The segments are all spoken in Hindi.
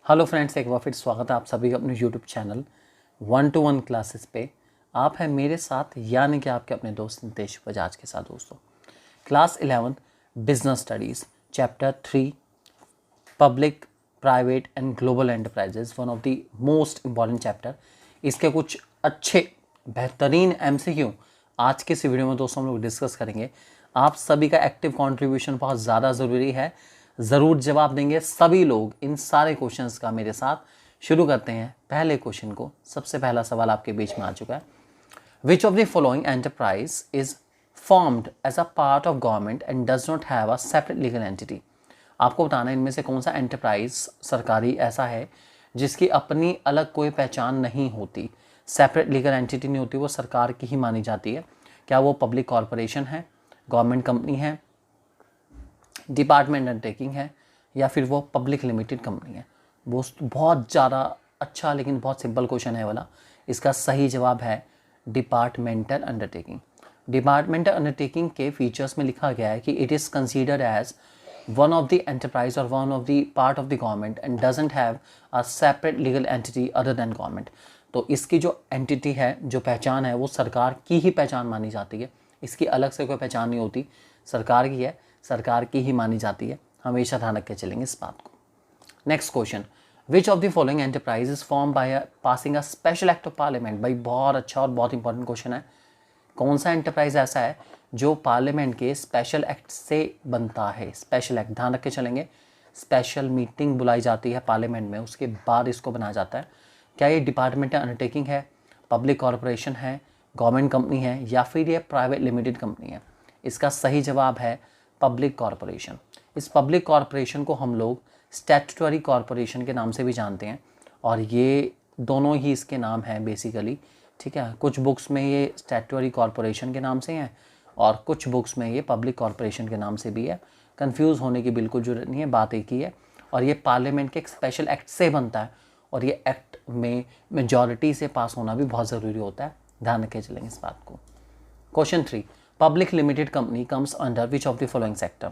हेलो फ्रेंड्स, एक बार फिर स्वागत है आप सभी का अपने यूट्यूब चैनल 1-to-1 क्लासेस पे। आप हैं मेरे साथ यानी कि आपके अपने दोस्त नितेश बजाज के साथ। दोस्तों, class 11 business studies chapter 3 public private and global enterprises, one of the most important chapter. इसके कुछ अच्छे बेहतरीन MCQ आज के इस वीडियो में दोस्तों हम लोग डिस्कस करेंगे। आप सभी का एक्टिव कंट्रीब्यूशन बहुत ज़्यादा ज़रूरी है, ज़रूर जवाब देंगे सभी लोग इन सारे क्वेश्चंस का मेरे साथ। शुरू करते हैं पहले क्वेश्चन को। सबसे पहला सवाल आपके बीच में आ चुका है। Which of the following enterprise is formed as a part of government and does not have a separate legal entity. आपको बताना है इनमें से कौन सा एंटरप्राइज सरकारी ऐसा है जिसकी अपनी अलग कोई पहचान नहीं होती, सेपरेट लीगल एंटिटी नहीं होती, वो सरकार की ही मानी जाती है। क्या वो पब्लिक कॉरपोरेशन है, गवर्नमेंट कंपनी है, डिपार्टमेंट अंडरटेकिंग है, या फिर वो पब्लिक लिमिटेड कंपनी है? वो बहुत ज़्यादा अच्छा लेकिन बहुत सिंपल क्वेश्चन है वाला। इसका सही जवाब है डिपार्टमेंटल अंडरटेकिंग। डिपार्टमेंटल अंडरटेकिंग के फीचर्स में लिखा गया है कि it is considered as one of the enterprise और one of the part of the government and doesn't have a separate legal entity other than government. तो इसकी जो एंटिटी है, जो पहचान है, वो सरकार की ही पहचान मानी जाती है। इसकी अलग से कोई पहचान नहीं होती, सरकार की है, सरकार की ही मानी जाती है। हमेशा ध्यान रख के चलेंगे इस बात को। Next question, which of the following enterprise is form by passing a special act of parliament. भाई बहुत अच्छा और बहुत इंपॉर्टेंट क्वेश्चन है। कौन सा एंटरप्राइज ऐसा है जो पार्लियामेंट के स्पेशल एक्ट से बनता है? स्पेशल एक्ट ध्यान रख के चलेंगे। स्पेशल मीटिंग बुलाई जाती है पार्लियामेंट में, उसके बाद इसको बनाया जाता है। क्या ये डिपार्टमेंटल अंडरटेकिंग है, पब्लिक कॉरपोरेशन है, गवर्नमेंट कंपनी है, या फिर ये प्राइवेट लिमिटेड कंपनी है? इसका सही जवाब है पब्लिक कॉरपोरेशन। इस पब्लिक कॉरपोरेशन को हम लोग स्टैट्यूटरी कॉरपोरेशन के नाम से भी जानते हैं, और ये दोनों ही इसके नाम हैं बेसिकली। ठीक है, कुछ बुक्स में ये स्टैट्यूटरी कॉरपोरेशन के नाम से हैं और कुछ बुक्स में ये पब्लिक कॉरपोरेशन के नाम से भी है। कंफ्यूज होने की बिल्कुल जरूरत नहीं है, बात एक ही है। और ये पार्लियामेंट के एक स्पेशल एक्ट से बनता है, और ये एक्ट में मेजॉरिटी से पास होना भी बहुत ज़रूरी होता है। ध्यान रखे चलेंगे इस बात को। Question 3, public limited company comes under which of the following sector.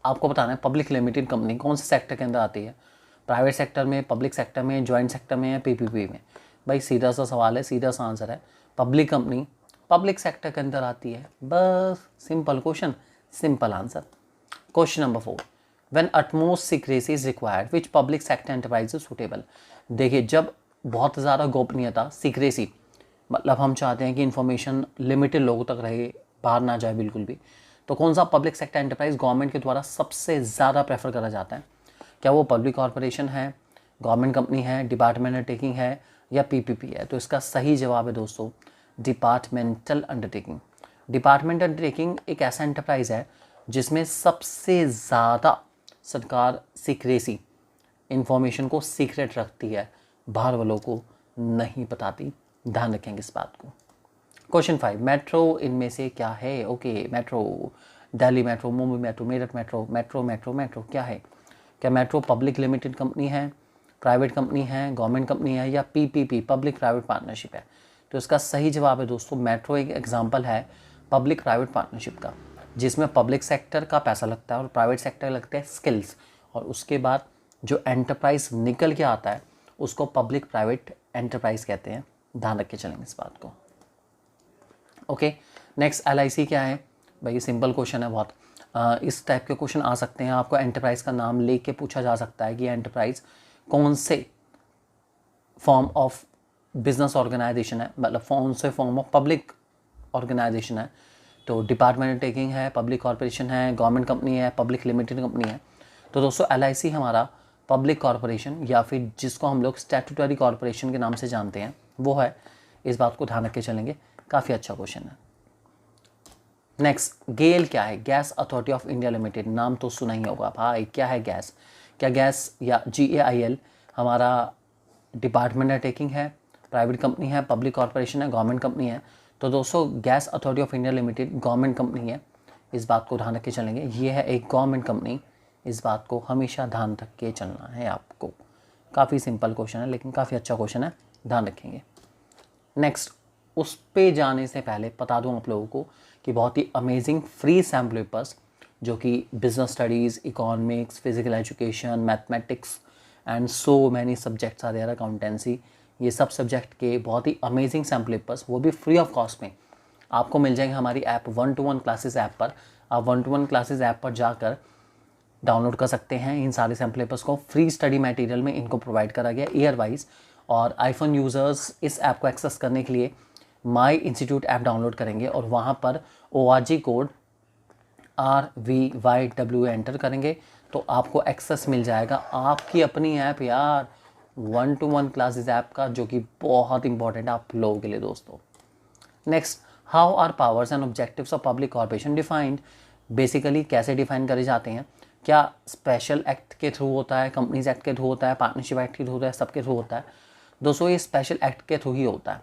आपको बताना है पब्लिक लिमिटेड कंपनी कौन से सेक्टर के अंदर आती है? प्राइवेट सेक्टर में, पब्लिक सेक्टर में, जॉइंट सेक्टर में, या PPP में? भाई सीधा सा सवाल है, सीधा सा आंसर है। पब्लिक कंपनी पब्लिक सेक्टर के अंदर आती है, बस simple question, simple answer. Question number 4, when utmost secrecy is required which public sector enterprise is suitable. देखिए, जब बहुत ज़्यादा गोपनीयता, सीक्रेसी, मतलब हम चाहते हैं कि इन्फॉर्मेशन लिमिटेड लोगों तक रहे, बाहर ना जाए बिल्कुल भी, तो कौन सा पब्लिक सेक्टर एंटरप्राइज गवर्नमेंट के द्वारा सबसे ज़्यादा प्रेफर करा जाता है? क्या वो पब्लिक कॉरपोरेशन है, गवर्नमेंट कंपनी है, डिपार्टमेंट अंडरटेकिंग है, या PPP है? तो इसका सही जवाब है दोस्तों डिपार्टमेंटल अंडरटेकिंग। डिपार्टमेंटल अंडरटेकिंग एक ऐसा एंटरप्राइज है जिसमें सबसे ज़्यादा सरकार सीक्रेसी, इंफॉर्मेशन को सीक्रेट रखती है, बाहर वालों को नहीं बताती। ध्यान रखेंगे इस बात को। क्वेश्चन 5, मेट्रो इनमें से क्या है? Okay, metro, Delhi metro, Mumbai metro, Meerut metro, metro metro metro क्या है? क्या मेट्रो पब्लिक लिमिटेड कंपनी है, प्राइवेट कंपनी है, गवर्नमेंट कंपनी है, या PPP पब्लिक प्राइवेट पार्टनरशिप है? तो इसका सही जवाब है दोस्तों मेट्रो एक एग्जांपल है पब्लिक प्राइवेट पार्टनरशिप का, जिसमें पब्लिक सेक्टर का पैसा लगता है और प्राइवेट सेक्टर लगते हैं स्किल्स, और उसके बाद जो एंटरप्राइज निकल के आता है उसको पब्लिक प्राइवेट एंटरप्राइज कहते हैं। ध्यान रख के चलेंगे इस बात को। ओके, नेक्स्ट LIC क्या है? भाई सिंपल क्वेश्चन है बहुत। इस टाइप के क्वेश्चन आ सकते हैं, आपको एंटरप्राइज का नाम लेके पूछा जा सकता है कि एंटरप्राइज कौन से फॉर्म ऑफ बिजनेस ऑर्गेनाइजेशन है, मतलब कौन से फॉर्म ऑफ पब्लिक ऑर्गेनाइजेशन है। तो डिपार्टमेंट अंडरटेकिंग है, पब्लिक कॉरपोरेशन है, गवर्नमेंट कंपनी है, पब्लिक लिमिटेड कंपनी है। तो दोस्तों LIC हमारा पब्लिक कॉरपोरेशन, या फिर जिसको हम लोग स्टैट्यूटरी कॉरपोरेशन के नाम से जानते हैं, वो है। इस बात को ध्यान रख के चलेंगे, काफ़ी अच्छा क्वेश्चन है। नेक्स्ट, गेल क्या है? Gas authority of India limited, नाम तो सुना ही होगा भाई। क्या है गैस? क्या गैस या GAIL हमारा डिपार्टमेंट अंडरटेकिंग है, प्राइवेट कंपनी है, पब्लिक कॉरपोरेशन है, गवर्नमेंट कंपनी है? तो दोस्तों gas authority of India limited government company है। इस बात को ध्यान रख के चलेंगे, ये है एक गवर्नमेंट कंपनी। इस बात को हमेशा ध्यान रख के चलना है आपको। काफ़ी सिंपल क्वेश्चन है लेकिन काफ़ी अच्छा क्वेश्चन है, ध्यान रखेंगे। नेक्स्ट, उस पे जाने से पहले बता दूं आप लोगों को कि बहुत ही अमेजिंग फ्री सैम्पल पेपर्स जो कि business studies, economics, physical education, mathematics and so many subjects are there, accountancy, ये सब सब्जेक्ट के बहुत ही अमेजिंग सैम्पल पेपर्स, वो भी फ्री ऑफ कॉस्ट में आपको मिल जाएंगे हमारी ऐप 1-to-1 क्लासेस ऐप पर। आप 1-to-1 क्लासेस ऐप पर जाकर डाउनलोड कर सकते हैं इन सारे सैम्पल पेपर्स को। फ्री स्टडी मटेरियल में इनको प्रोवाइड करा गया ईयर वाइज। और आईफोन यूज़र्स इस ऐप को एक्सेस करने के लिए माई इंस्टीट्यूट ऐप डाउनलोड करेंगे और वहाँ पर ORG कोड RVYW एंटर करेंगे तो आपको एक्सेस मिल जाएगा आपकी अपनी ऐप यार, 1-to-1 क्लासेस ऐप का, जो कि बहुत इंपॉर्टेंट है आप लोगों के लिए दोस्तों। Next, how are powers and objectives of public corporation defined. Basically कैसे डिफाइन करे जाते हैं, क्या स्पेशल एक्ट के थ्रू होता है, कंपनीज एक्ट के थ्रू होता है, पार्टनरशिप एक्ट के थ्रू होता है, सबके थ्रू होता है दोस्तों? ये स्पेशल एक्ट के थ्रू ही होता है,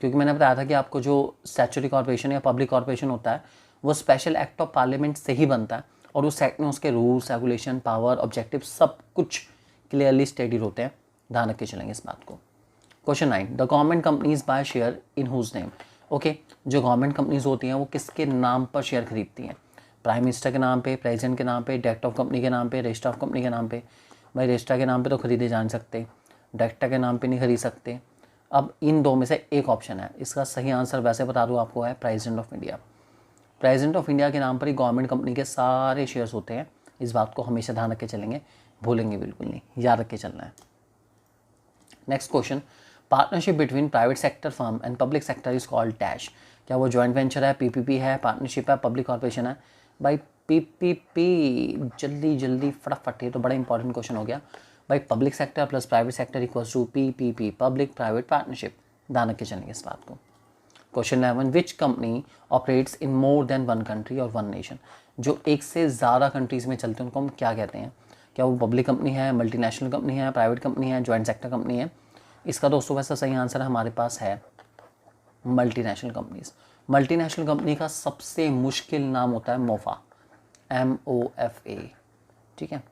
क्योंकि मैंने बताया था कि आपको जो स्टैट्यूटरी कॉर्पोरेशन या पब्लिक कॉर्पोरेशन होता है वो स्पेशल एक्ट ऑफ पार्लियामेंट से ही बनता है और उस एक्ट में उसके रूल्स, रेगुलेशन, पावर, ऑब्जेक्टिव सब कुछ क्लियरली स्टेटेड होते हैं। ध्यान रख के चलेंगे इस बात को। Question 9, the government companies by share in whose name. Okay, जो गवर्नमेंट कंपनीज होती हैं वो किसके नाम पर शेयर खरीदती हैं? प्राइम मिनिस्टर के नाम पे, प्रेसिडेंट के नाम पे, डायरेक्टर ऑफ कंपनी के नाम पे, रजिस्ट्रार ऑफ कंपनी के नाम पे। भाई रजिस्ट्रार के नाम पे तो खरीदे जा सकते, डायरेक्टर के नाम पे नहीं खरीद सकते। अब इन दो में से एक ऑप्शन है, इसका सही आंसर वैसे बता दूँ आपको है president of India. President of India के नाम पर ही गवर्नमेंट कंपनी के सारे शेयर्स होते हैं। इस बात को हमेशा ध्यान रख के चलेंगे, भूलेंगे बिल्कुल नहीं, याद रख के चलना है। Next question, partnership between private sector firm and public sector is called dash. क्या वो जॉइंट वेंचर है, PPP है, पार्टनरशिप है, पब्लिक कॉर्पोरेशन है? भाई PPP, जल्दी जल्दी फटाफट, ये तो बड़ा इंपॉर्टेंट क्वेश्चन हो गया भाई। Public sector plus private sector equals to PPP, public private partnership. ध्यान रख के चलेंगे इस बात को। Question 11, which company operates in more than one country और वन नेशन। जो एक से ज़्यादा कंट्रीज़ में चलते हैं उनको हम क्या कहते हैं? क्या वो पब्लिक कंपनी है, मल्टीनेशनल कंपनी है, प्राइवेट कंपनी है, जॉइंट सेक्टर कंपनी है? इसका दोस्तों वैसा सही आंसर हमारे पास है मल्टीनेशनल कंपनीज। मल्टीनेशनल कंपनी का सबसे मुश्किल नाम होता है मोफा, MOFA, ठीक है,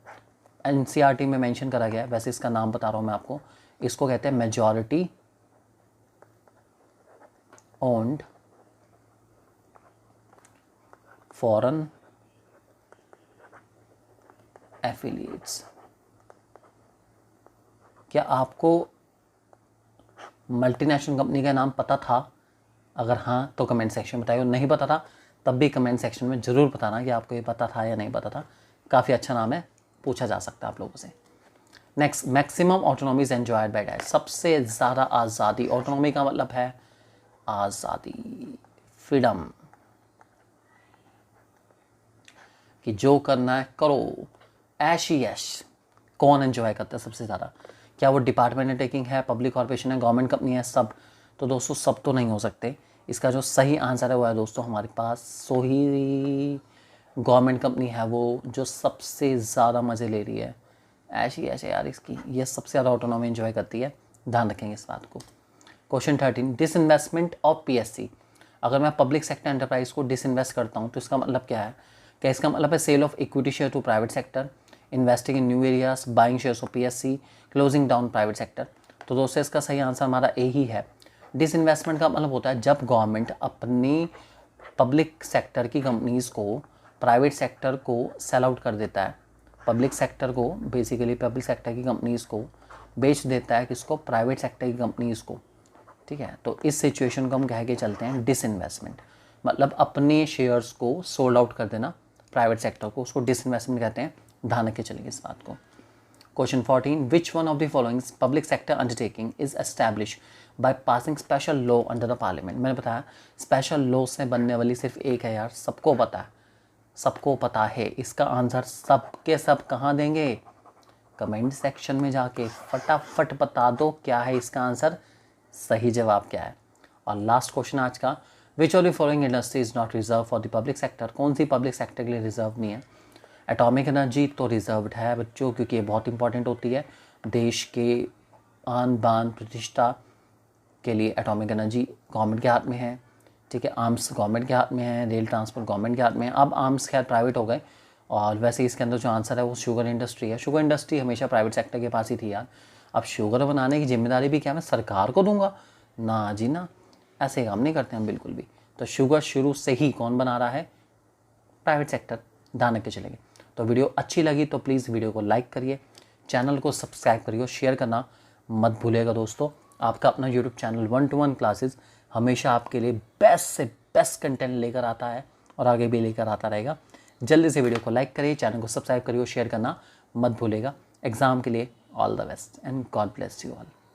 NCERT में मेंशन करा गया है। वैसे इसका नाम बता रहा हूँ मैं आपको, इसको कहते हैं मेजॉरिटी ओन्ड फॉरेन एफिलिएट्स। क्या आपको मल्टीनेशनल कंपनी का नाम पता था? अगर हाँ तो कमेंट सेक्शन में बताइए, नहीं पता था तब भी कमेंट सेक्शन में ज़रूर बताना कि आपको ये पता था या नहीं पता था। काफ़ी अच्छा नाम है, पूछा जा सकता है आप लोगों से। Next, maximum autonomies enjoyed by dash. सबसे ज़्यादा आज़ादी, ऑटोनॉमी का मतलब है आज़ादी, फ्रीडम, कि जो करना है करो, ऐश ही ऐश। कौन एंजॉय करता है सबसे ज़्यादा? क्या वो डिपार्टमेंट अंडरटेकिंग है, पब्लिक कॉर्पोरेशन है, गवर्नमेंट कंपनी है, सब? तो दोस्तों सब तो नहीं हो सकते। इसका जो सही आंसर है वो है दोस्तों हमारे पास सोही गवर्नमेंट कंपनी है वो जो सबसे ज़्यादा मज़े ले रही है, ऐसी ऐसे यार इसकी, ये सबसे ज़्यादा ऑटोनॉमी एंजॉय करती है। ध्यान रखेंगे इस बात को। Question 13, disinvestment of PSC। अगर मैं पब्लिक सेक्टर एंटरप्राइज को डिसइन्वेस्ट करता हूँ तो इसका मतलब क्या है? क्या इसका मतलब है sale of equity share to private sector, investing in new areas, buying shares of PSC, closing down private sector? तो दोस्तों इसका सही आंसर हमारा A ही है। डिसइन्वेस्टमेंट का मतलब होता है जब गवर्नमेंट अपनी पब्लिक सेक्टर की कंपनीज़ को प्राइवेट सेक्टर को सेल आउट कर देता है, पब्लिक सेक्टर को, बेसिकली पब्लिक सेक्टर की कंपनीज़ को बेच देता है, किसको? प्राइवेट सेक्टर की कंपनीज़ को, ठीक है। तो इस सिचुएशन को हम कह के चलते हैं डिसइन्वेस्टमेंट, मतलब अपने शेयर्स को सोल्ड आउट कर देना प्राइवेट सेक्टर को, उसको डिसइन्वेस्टमेंट कहते हैं। ध्यान रख के चलेंगे इस बात को। Question 14, which one of the following public sector undertaking is establish by passing special law under the parliament. मैंने बताया स्पेशल लॉ से बनने वाली सिर्फ एक है यार, सबको पता है, सबको पता है। इसका आंसर सब के सब कहाँ देंगे? कमेंट सेक्शन में जाके फटाफट बता दो क्या है इसका आंसर, सही जवाब क्या है। और लास्ट क्वेश्चन आज का, विच of the following industry is not reserve for the public sector. कौन सी पब्लिक सेक्टर के लिए रिजर्व नहीं है? एटॉमिक एनर्जी तो रिजर्व्ड है बच्चों, क्योंकि ये बहुत इंपॉर्टेंट होती है देश के आन बान प्रतिष्ठा के लिए। एटॉमिक एनर्जी गवर्नमेंट के हाथ में है, ठीक है, आर्म्स गवर्नमेंट के हाथ में है, रेल ट्रांसपोर्ट गवर्नमेंट के हाथ में है। अब आर्म्स खैर प्राइवेट हो गए, और वैसे इसके अंदर जो आंसर है वो शुगर इंडस्ट्री है। शुगर इंडस्ट्री हमेशा प्राइवेट सेक्टर के पास ही थी यार। अब शुगर बनाने की जिम्मेदारी भी क्या मैं सरकार को दूंगा? ना जी ना, ऐसे काम नहीं करते हम बिल्कुल भी। तो शुगर शुरू से ही कौन बना रहा है? Private sector. ध्यान रख के चलेंगे। तो वीडियो अच्छी लगी तो प्लीज़ वीडियो को लाइक करिए, चैनल को सब्सक्राइब करिए, शेयर करना मत भूलिएगा दोस्तों। आपका अपना यूट्यूब चैनल 1-to-1 क्लासेस हमेशा आपके लिए बेस्ट से बेस्ट कंटेंट लेकर आता है और आगे भी लेकर आता रहेगा। जल्दी से वीडियो को लाइक करिए, चैनल को सब्सक्राइब करिए और शेयर करना मत भूलिएगा। एग्ज़ाम के लिए all the best and God bless you all.